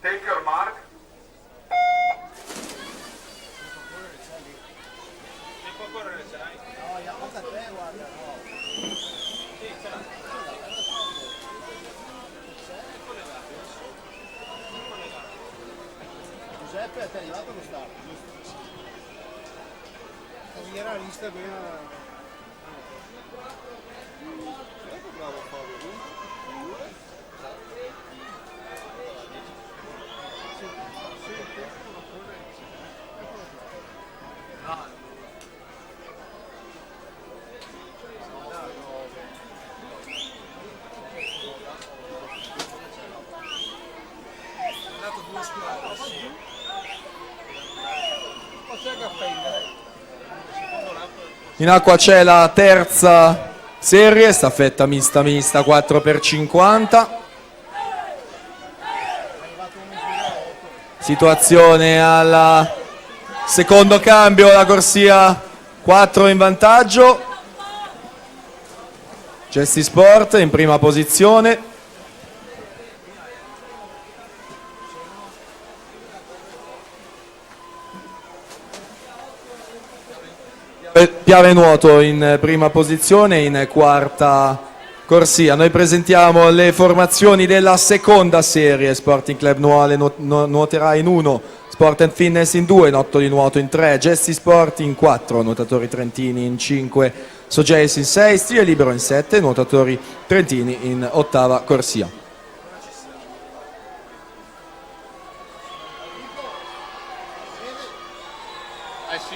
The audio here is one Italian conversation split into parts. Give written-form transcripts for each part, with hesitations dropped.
Take your mark. Se può correre ce l'hai? No, io a te, guarda, no. Sì, ce l'hai. Giuseppe, a te è arrivato lo start, giusto? Era la lista qui. Bravo Fabio. In acqua c'è la terza serie, staffetta mista 4x50. Situazione al secondo cambio, la corsia 4 in vantaggio. Gesti Sport in prima posizione. Piave Nuoto in prima posizione, in quarta corsia. Noi presentiamo le formazioni della seconda serie. Sporting Club Nuale nuoterà in 1, Sport and Fitness in 2, Notto di Nuoto in 3, Gesti Sport in 4, Nuotatori Trentini in 5, Sogeis in 6, Stile Libero in 7, Nuotatori Trentini in ottava corsia. Sì?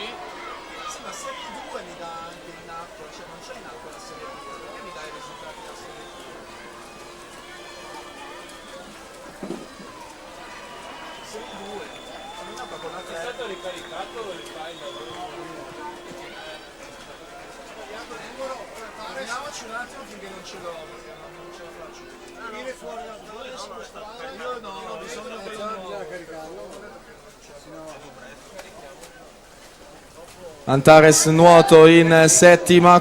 Sì, ma serie 2 mi dà anche in acqua, cioè non c'è in acqua la serie 2, perché mi dà i risultati della serie 2? Serie 2, sono in acqua con la È 3. stato ricaricato il file? Fermiamoci un attimo finché non ce l'ho, perché non ce la faccio. Viene fuori dal tavolo, io no, ho bisogno che già caricarlo. Antares Nuoto in settima